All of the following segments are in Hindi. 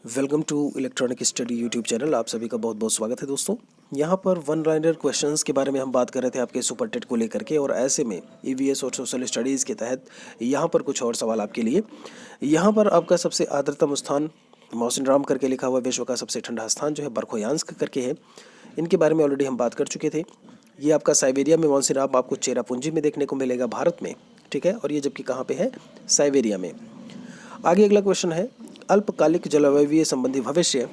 Welcome to electronic study YouTube channel. आप सभी का बहुत बहुत स्वागत है दोस्तों। यहाँ पर वन लाइनर क्वेश्चंस के बारे में हम बात कर रहे थे आपके सुपर टेट को लेकर के, और ऐसे में ईवीएस और सोशल स्टडीज़ के तहत यहाँ पर कुछ और सवाल आपके लिए। यहाँ पर आपका सबसे आर्द्रतम स्थान मौसिनराम करके लिखा हुआ, विश्व का सबसे ठंडा स्थान जो है बरखोयांस्क करके है। इनके बारे में ऑलरेडी हम बात कर चुके थे। ये आपका साइबेरिया में मौसिनराम आपको चेरापूंजी में देखने को मिलेगा भारत में, ठीक है। और ये जबकि कहाँ पे है, साइबेरिया में। आगे अगला क्वेश्चन है, अल्पकालिक जलवायु संबंधी भविष्य,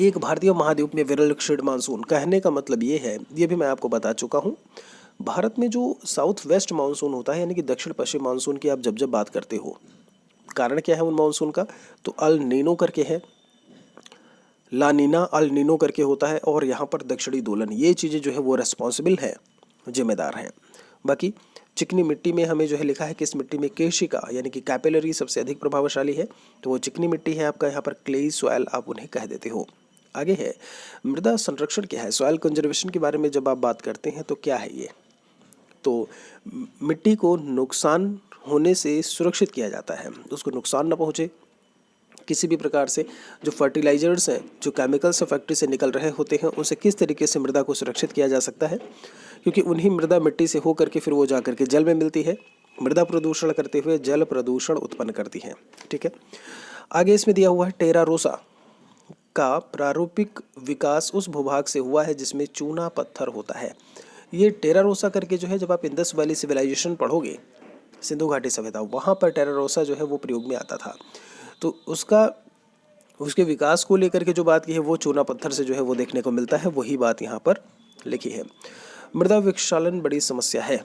एक भारतीय महाद्वीप में विरल क्षीण मानसून। कहने का मतलब ये है, ये भी मैं आपको बता चुका हूँ, भारत में जो साउथ वेस्ट मानसून होता है यानी कि दक्षिण पश्चिम मानसून की आप जब जब बात करते हो, कारण क्या है उन मानसून का, तो अल नीनो करके है, ला नीना अल नीनो करके होता है, और यहाँ पर दक्षिणी दोलन, ये चीज़ें जो है वो रेस्पॉन्सिबल है, जिम्मेदार हैं। बाकी चिकनी मिट्टी में हमें जो है लिखा है किस मिट्टी में केशिका यानी कि कैपिलरी सबसे अधिक प्रभावशाली है, तो वो चिकनी मिट्टी है आपका, यहाँ पर क्लेई सॉइल आप उन्हें कह देते हो। आगे है, मृदा संरक्षण क्या है। सॉइल कंजर्वेशन के बारे में जब आप बात करते हैं तो क्या है ये, तो मिट्टी को नुकसान होने से सुरक्षित किया जाता है, उसको नुकसान ना पहुँचे किसी भी प्रकार से। जो फर्टिलाइजर्स हैं, जो केमिकल्स फैक्ट्री से निकल रहे होते हैं, उनसे किस तरीके से मृदा को सुरक्षित किया जा सकता है, क्योंकि उन्हीं मृदा मिट्टी से हो करके फिर वो जा करके जल में मिलती है, मृदा प्रदूषण करते हुए जल प्रदूषण उत्पन्न करती है, ठीक है। आगे इसमें दिया हुआ है, टेरा रोसा का प्रारूपिक विकास उस भूभाग से हुआ है जिसमें चूना पत्थर होता है। ये टेरा रोसा करके जो है, जब आप इंडस वैली सिविलाइजेशन पढ़ोगे, सिंधु घाटी सभ्यता, वहाँ पर टेरा रोसा जो है वो प्रयोग में आता था। तो उसके विकास को लेकर के जो बात की है वो चूना पत्थर से जो है वो देखने को मिलता है, वही बात यहाँ पर लिखी है। मृदा विक्षालन बड़ी समस्या है।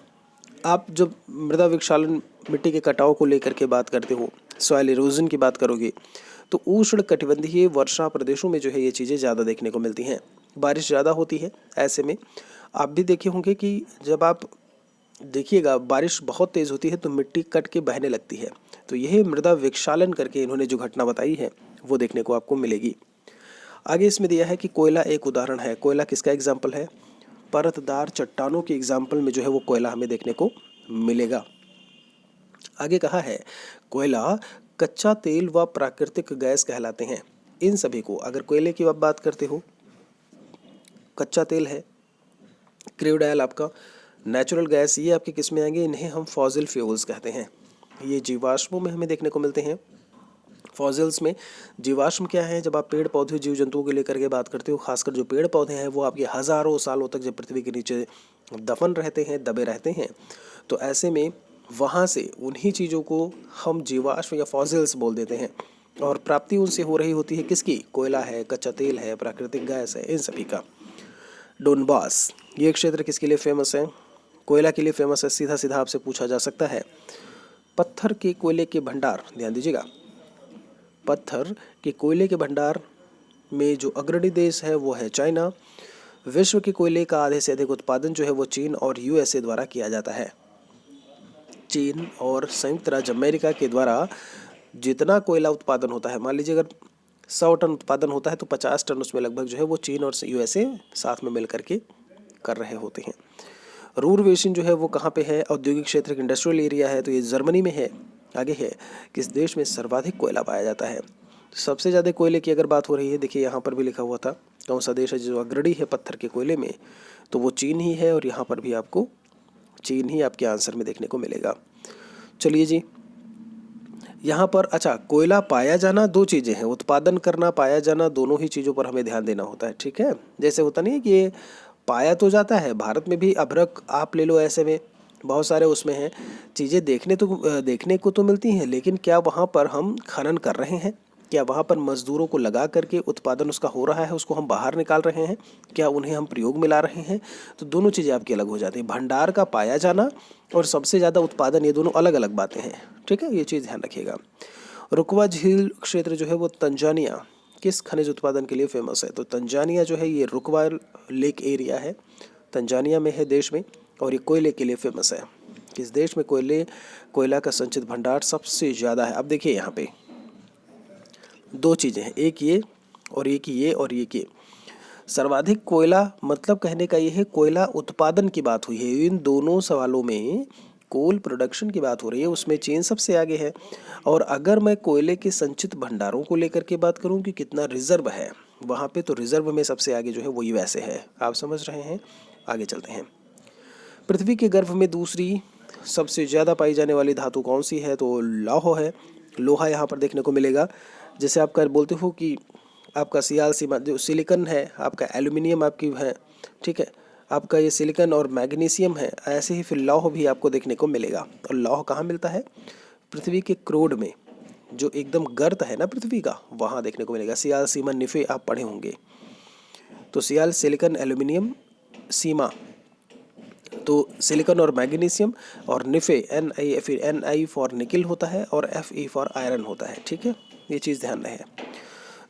आप जब मृदा विक्षालन मिट्टी के कटाव को लेकर के बात करते हो, सॉइल इरोजन की बात करोगे, तो उष्ण कटिबंधीय वर्षा प्रदेशों में जो है ये चीज़ें ज़्यादा देखने को मिलती हैं, बारिश ज़्यादा होती है। ऐसे में आप भी देखे होंगे कि जब आप देखिएगा बारिश बहुत तेज़ होती है तो मिट्टी कट के बहने लगती है, तो यह मृदा विक्षालन करके इन्होंने जो घटना बताई है वो देखने को आपको मिलेगी। आगे इसमें दिया है कि कोयला एक उदाहरण है। कोयला किसका एग्जाम्पल है, परतदार चट्टानों के एग्जाम्पल में जो है वो कोयला हमें देखने को मिलेगा। आगे कहा है, कोयला कच्चा तेल व प्राकृतिक गैस कहलाते हैं। इन सभी को, अगर कोयले की आप बात करते हो, कच्चा तेल है, क्रूड ऑयल आपका, नेचुरल गैस, ये आपके किस में आएंगे, इन्हें हम फॉसिल फ्यूल्स कहते हैं। ये जीवाश्मों में हमें देखने को मिलते हैं। फॉसिल्स में जीवाश्म क्या है, जब आप पेड़ पौधे जीव जंतुओं को लेकर के बात करते हो, खासकर जो पेड़ पौधे हैं वो आपके हज़ारों सालों तक जब पृथ्वी के नीचे दफन रहते हैं, दबे रहते हैं, तो ऐसे में वहाँ से उन्हीं चीज़ों को हम जीवाश्म या फॉसिल्स बोल देते हैं, और प्राप्ति उनसे हो रही होती है किसकी, कोयला है, कच्चा तेल है, प्राकृतिक गैस है, इन सभी का। डोनबास, ये क्षेत्र किसके लिए फेमस है, कोयला के लिए फेमस है। सीधा सीधा आपसे पूछा जा सकता है, पत्थर के कोयले के भंडार, ध्यान दीजिएगा, पत्थर के कोयले के भंडार में जो अग्रणी देश है वो है चाइना। विश्व के कोयले का आधे से अधिक उत्पादन जो है वो चीन और यूएसए द्वारा किया जाता है। चीन और संयुक्त राज्य अमेरिका के द्वारा जितना कोयला उत्पादन होता है, मान लीजिए अगर 100 टन उत्पादन होता है तो 50 टन उसमें लगभग जो है वो चीन और यूएसए साथ में मिल करके कर रहे होते हैं। रूर बेसिन जो है वो कहाँ पे है, औद्योगिक क्षेत्र, इंडस्ट्रियल एरिया है, तो ये जर्मनी में है। आगे है, किस देश में सर्वाधिक कोयला पाया जाता है। सबसे ज़्यादा कोयले की अगर बात हो रही है, देखिए यहाँ पर भी लिखा हुआ था कौन सा देश है जो अग्रणी है पत्थर के कोयले में, तो वो चीन ही है, और यहाँ पर भी आपको चीन ही आपके आंसर में देखने को मिलेगा। चलिए जी, यहाँ पर अच्छा, कोयला पाया जाना दो चीज़ें हैं, उत्पादन करना, पाया जाना, दोनों ही चीज़ों पर हमें ध्यान देना होता है, ठीक है। जैसे होता नहीं है कि ये पाया तो जाता है, भारत में भी अभ्रक आप ले लो, ऐसे में बहुत सारे उसमें हैं चीज़ें देखने को तो मिलती हैं, लेकिन क्या वहाँ पर हम खनन कर रहे हैं, क्या वहाँ पर मजदूरों को लगा करके उत्पादन उसका हो रहा है, उसको हम बाहर निकाल रहे हैं, क्या उन्हें हम प्रयोग में ला रहे हैं, तो दोनों चीज़ें आपकी अलग हो जाती हैं। भंडार का पाया जाना और सबसे ज़्यादा उत्पादन, ये दोनों अलग अलग बातें हैं, ठीक है, ये चीज़ ध्यान रखिएगा। रुकवा झील क्षेत्र जो है वो तंजानिया किस खनिज उत्पादन के लिए फेमस है, तो तंजानिया जो है ये रुकवा लेक एरिया है, तंजानिया में है देश में, और ये कोयले के लिए फेमस है। किस देश में कोयला का संचित भंडार सबसे ज़्यादा है। अब देखिए यहाँ पे दो चीज़ें हैं, एक ये और एक ये और एक ये। सर्वाधिक कोयला मतलब कहने का ये है, कोयला उत्पादन की बात हुई है। इन दोनों सवालों में कोल प्रोडक्शन की बात हो रही है उसमें चीन सबसे आगे है। और अगर मैं कोयले के संचित भंडारों को लेकर के बात करूं कि कितना रिजर्व है वहाँ पे, तो रिजर्व में सबसे आगे जो है वो यूएसए है। आप समझ रहे हैं, आगे चलते हैं। पृथ्वी के गर्भ में दूसरी सबसे ज़्यादा पाई जाने वाली धातु कौन सी है, तो लौह है। लोहा यहाँ पर देखने को मिलेगा। जैसे आपका बोलते हो कि आपका सियाल सीमा जो सिलिकॉन है, आपका एल्यूमिनियम आपकी है, ठीक है, आपका ये सिलिकॉन और मैग्नीशियम है, ऐसे ही फिर लौह भी आपको देखने को मिलेगा। और लौह कहाँ मिलता है, पृथ्वी के क्रोड में, जो एकदम गर्त है ना पृथ्वी का, वहाँ देखने को मिलेगा। सियाल सीमा निफे आप पढ़े होंगे, तो सियाल सिलिकॉन एल्यूमिनियम सीमा, तो सिलिकॉन और मैग्नीशियम, और निफे Ni, फिर Ni फॉर निकिल होता है और Fe फॉर आयरन होता है, ठीक है, ये चीज़ ध्यान रहे।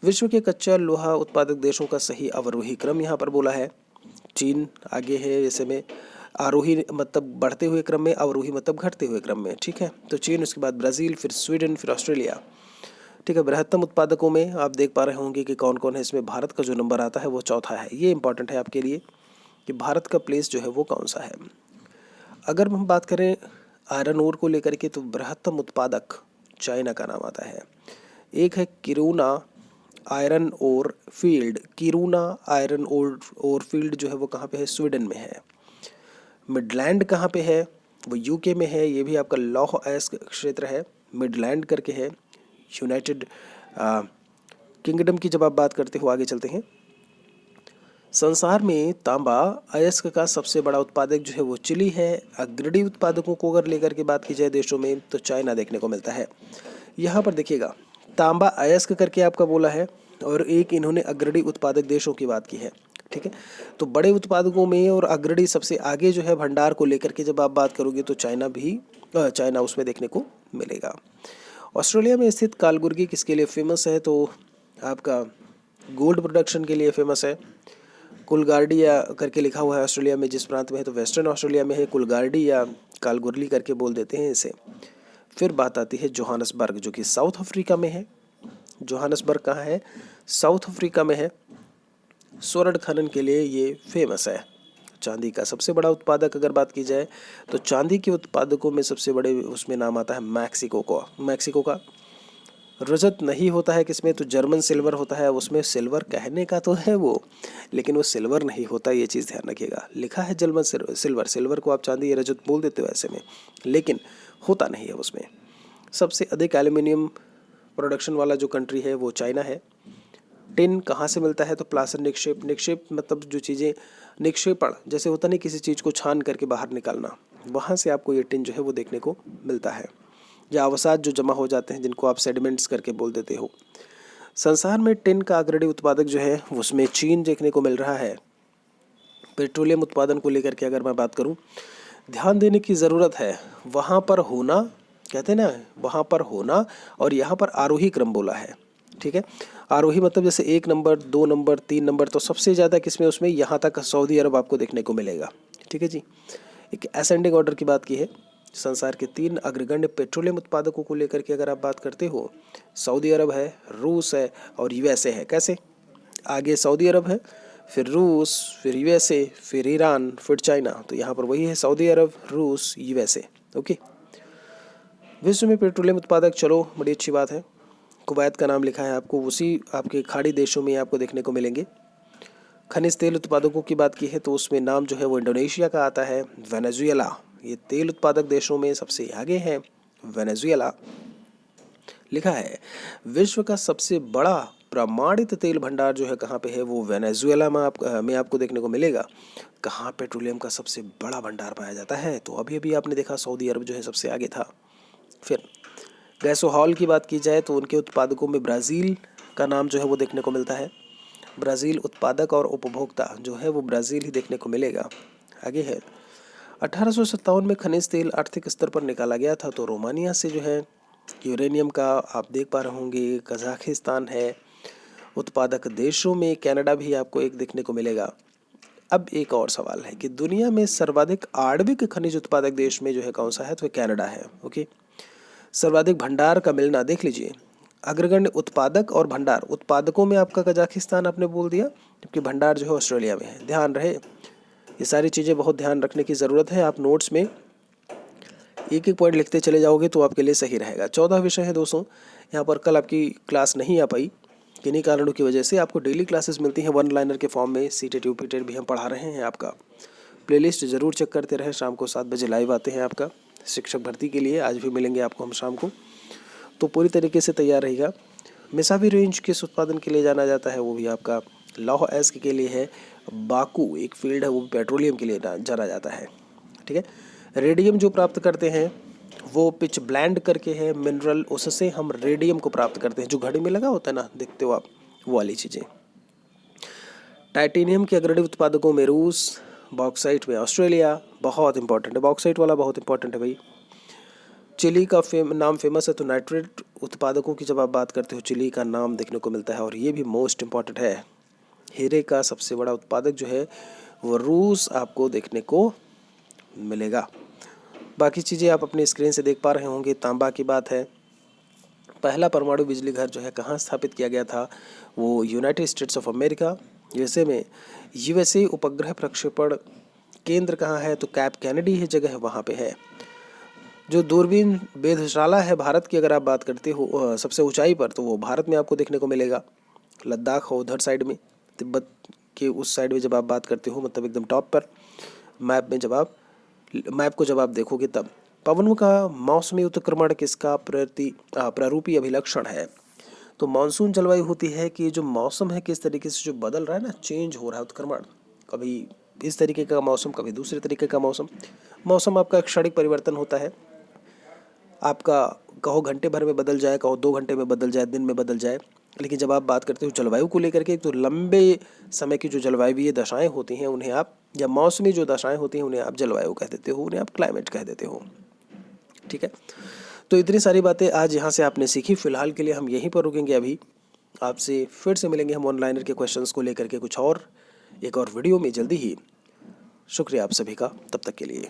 विश्व के कच्चा लोहा उत्पादक देशों का सही अवरोही क्रम यहाँ पर बोला है। चीन आगे है, जैसे में आरोही मतलब बढ़ते हुए क्रम में, अवरोही मतलब घटते हुए क्रम में, ठीक है। तो चीन, उसके बाद ब्राज़ील, फिर स्वीडन, फिर ऑस्ट्रेलिया, ठीक है। बृहत्तम उत्पादकों में आप देख पा रहे होंगे कि कौन कौन है। इसमें भारत का जो नंबर आता है वो चौथा है। ये इंपॉर्टेंट है आपके लिए कि भारत का प्लेस जो है वो कौन सा है। अगर हम बात करें आयरन ओर को लेकर के, तो बृहत्तम उत्पादक चाइना का नाम आता है। एक है Kiruna iron ore field. Kiruna iron ore field जो है वो कहाँ पे है, स्वीडन में है। मिडलैंड कहाँ पे है, वो यूके में है। ये भी आपका लौह अयस्क क्षेत्र है, मिडलैंड करके है। यूनाइटेड किंगडम की जब आप बात करते हो, आगे चलते हैं। संसार में तांबा अयस्क का सबसे बड़ा उत्पादक जो है वो चिली है। अग्रणी उत्पादकों को अगर लेकर के बात की जाए देशों में, तो चाइना देखने को मिलता है। यहाँ पर देखिएगा, तांबा अयस्क करके आपका बोला है, और एक इन्होंने अग्रणी उत्पादक देशों की बात की है, ठीक है। तो बड़े उत्पादकों में और अग्रणी सबसे आगे जो है भंडार को लेकर के जब आप बात करोगे, तो चाइना उसमें देखने को मिलेगा। ऑस्ट्रेलिया में स्थित कालगुर्गी किसके लिए फेमस है, तो आपका गोल्ड प्रोडक्शन के लिए फेमस है। कुलगार्डी या करके लिखा हुआ है ऑस्ट्रेलिया में, जिस प्रांत में है, तो वेस्टर्न ऑस्ट्रेलिया में है। कुलगार्डी या कालगुरली करके बोल देते हैं इसे। फिर बात आती है जोहानसबर्ग, जो कि साउथ अफ्रीका में है। जोहानसबर्ग कहाँ है, साउथ अफ्रीका में है। स्वर्ण खनन के लिए ये फेमस है। चांदी का सबसे बड़ा उत्पादक अगर बात की जाए, तो चांदी के उत्पादकों में सबसे बड़े उसमें नाम आता है मैक्सिको का। रजत नहीं होता है किसमें, तो जर्मन सिल्वर होता है। उसमें सिल्वर कहने का तो है वो, लेकिन वो सिल्वर नहीं होता, ये चीज़ ध्यान रखिएगा। लिखा है जर्मन सिल्वर को आप चांदी या रजत बोल देते हो ऐसे में, लेकिन होता नहीं है उसमें। सबसे अधिक एल्यूमिनियम प्रोडक्शन वाला जो कंट्री है वो चाइना है। टिन कहाँ से मिलता है, तो प्लासर निक्षेप मतलब जो चीज़ें निक्षेपण जैसे होता नहीं, किसी चीज़ को छान करके बाहर निकालना, वहाँ से आपको ये टिन जो है वो देखने को मिलता है। या अवसाद जो जमा हो जाते हैं, जिनको आप सेडिमेंट्स करके बोल देते हो। संसार में टिन का अग्रणी उत्पादक जो है उसमें चीन देखने को मिल रहा है। पेट्रोलियम उत्पादन को लेकर के अगर मैं बात करूं, ध्यान देने की ज़रूरत है। वहाँ पर होना, कहते हैं ना, वहाँ पर होना, और यहाँ पर आरोही क्रम बोला है, ठीक है। आरोही मतलब जैसे 1 नंबर, 2 नंबर, 3 नंबर, तो सबसे ज़्यादा किसमें, उसमें यहाँ तक सऊदी अरब आपको देखने को मिलेगा, ठीक है जी। एक असेंडिंग ऑर्डर की बात की है। संसार के 3 अग्रगण्य पेट्रोलियम उत्पादकों को लेकर के अगर आप बात करते हो, सऊदी अरब है, रूस है और यूएसए है। कैसे, आगे सऊदी अरब है, फिर रूस, फिर यूएसए, फिर ईरान, फिर चाइना। तो यहाँ पर वही है, सऊदी अरब, रूस, यूएसए, ओके। विश्व में पेट्रोलियम उत्पादक, चलो बड़ी अच्छी बात है। कुवैत का नाम लिखा है आपको, उसी आपके खाड़ी देशों में आपको देखने को मिलेंगे। खनिज तेल उत्पादकों की बात की है, तो उसमें नाम जो है वो इंडोनेशिया का आता है। वेनेजुएला, ये तेल उत्पादक देशों में सबसे आगे है, वेनेजुएला लिखा है। विश्व का सबसे बड़ा प्रमाणित तेल भंडार जो है कहाँ पे है, वो वेनेजुएला में आपको देखने को मिलेगा। कहाँ पेट्रोलियम का सबसे बड़ा भंडार पाया जाता है, तो अभी अभी आपने देखा सऊदी अरब जो है सबसे आगे था। फिर गैसोहॉल की बात की जाए, तो उनके उत्पादकों में ब्राज़ील का नाम जो है वो देखने को मिलता है। ब्राज़ील उत्पादक और उपभोक्ता जो है वो ब्राज़ील ही देखने को मिलेगा। आगे है 1857 में खनिज तेल आर्थिक स्तर पर निकाला गया था, तो रोमानिया से जो है यूरेनियम का आप देख पा रहे होंगे। कजाकिस्तान है। उत्पादक देशों में कनाडा भी आपको एक देखने को मिलेगा। अब एक और सवाल है कि दुनिया में सर्वाधिक आणविक खनिज उत्पादक देश में जो है कौन सा है, तो कनाडा है, ओके। सर्वाधिक भंडार का मिलना देख लीजिए। अग्रगण्य उत्पादक और भंडार, उत्पादकों में आपका कजाकिस्तान आपने बोल दिया, जबकि भंडार जो है ऑस्ट्रेलिया में है। ध्यान रहे, ये सारी चीज़ें बहुत ध्यान रखने की ज़रूरत है। आप नोट्स में एक एक पॉइंट लिखते चले जाओगे तो आपके लिए सही रहेगा। 14 विषय है दोस्तों। यहाँ पर कल आपकी क्लास नहीं आ पाई, किन्हीं कारणों की वजह से। आपको डेली क्लासेस मिलती हैं वन लाइनर के फॉर्म में। सीटेट यूपीटेट भी हम पढ़ा रहे हैं। आपका प्लेलिस्ट ज़रूर चेक करते रहें। शाम को 7 बजे लाइव आते हैं आपका शिक्षक भर्ती के लिए। आज भी मिलेंगे आपको हम शाम को, तो पूरी तरीके से तैयार रहेगा। मिसावी रेंज किस उत्पादन के लिए जाना जाता है, वो भी आपका लौह अयस्क के लिए है। बाकू एक फील्ड है, वो पेट्रोलियम के लिए जाना जाता है। ठीक है। रेडियम जो प्राप्त करते हैं वो पिच ब्लेंड करके है मिनरल, उससे हम रेडियम को प्राप्त करते हैं। जो घड़ी में लगा होता है ना, देखते हो आप, वो वाली चीज़ें। टाइटेनियम के अग्रणी उत्पादकों में रूस, बॉक्साइट में ऑस्ट्रेलिया। बहुत इंपॉर्टेंट है बॉक्साइट वाला, बहुत इंपॉर्टेंट है भाई। चिली का नाम फेमस है, तो नाइट्रेट उत्पादकों की जब आप बात करते हो चिली का नाम देखने को मिलता है। और ये भी मोस्ट इम्पॉर्टेंट है, हीरे का सबसे बड़ा उत्पादक जो है वो रूस आपको देखने को मिलेगा। बाकी चीज़ें आप अपनी स्क्रीन से देख पा रहे होंगे। तांबा की बात है, पहला परमाणु बिजली घर जो है कहाँ स्थापित किया गया था, वो United states of America USA में। यूएसए उपग्रह प्रक्षेपण केंद्र कहाँ है, तो कैप कैनेडी है जगह, वहाँ पे है। जो दूरबीन वेधशाला है भारत की अगर आप बात करते हो सबसे ऊंचाई पर, तो वो भारत में आपको देखने को मिलेगा। लद्दाख हो उधर साइड में, तिब्बत के उस साइड में जब आप बात करते हो, मतलब एकदम टॉप पर मैप में। जब आप मैप को जब आप देखोगे तब। पवनों का मौसमी उत्क्रमण किसका प्रारूपी अभिलक्षण है, तो मानसून जलवायु होती है कि जो मौसम है किस तरीके से जो बदल रहा है ना, चेंज हो रहा है उत्क्रमण। कभी इस तरीके का मौसम, कभी दूसरे तरीके का मौसम। मौसम आपका क्षणिक परिवर्तन होता है। आपका कहो घंटे भर में बदल जाए, कहो 2 घंटे में बदल जाए, दिन में बदल जाए। लेकिन जब आप बात करते हो जलवायु को लेकर के, तो लंबे समय की जो जलवायुवीय दशाएं होती हैं उन्हें आप, या मौसमी जो दशाएं होती हैं उन्हें आप जलवायु कह देते हो, उन्हें आप क्लाइमेट कह देते हो। ठीक है। तो इतनी सारी बातें आज यहाँ से आपने सीखी। फिलहाल के लिए हम यहीं पर रुकेंगे। अभी आपसे फिर से मिलेंगे हम ऑनलाइनर के क्वेश्चंस को लेकर के कुछ और एक और वीडियो में जल्दी ही। शुक्रिया आप सभी का, तब तक के लिए।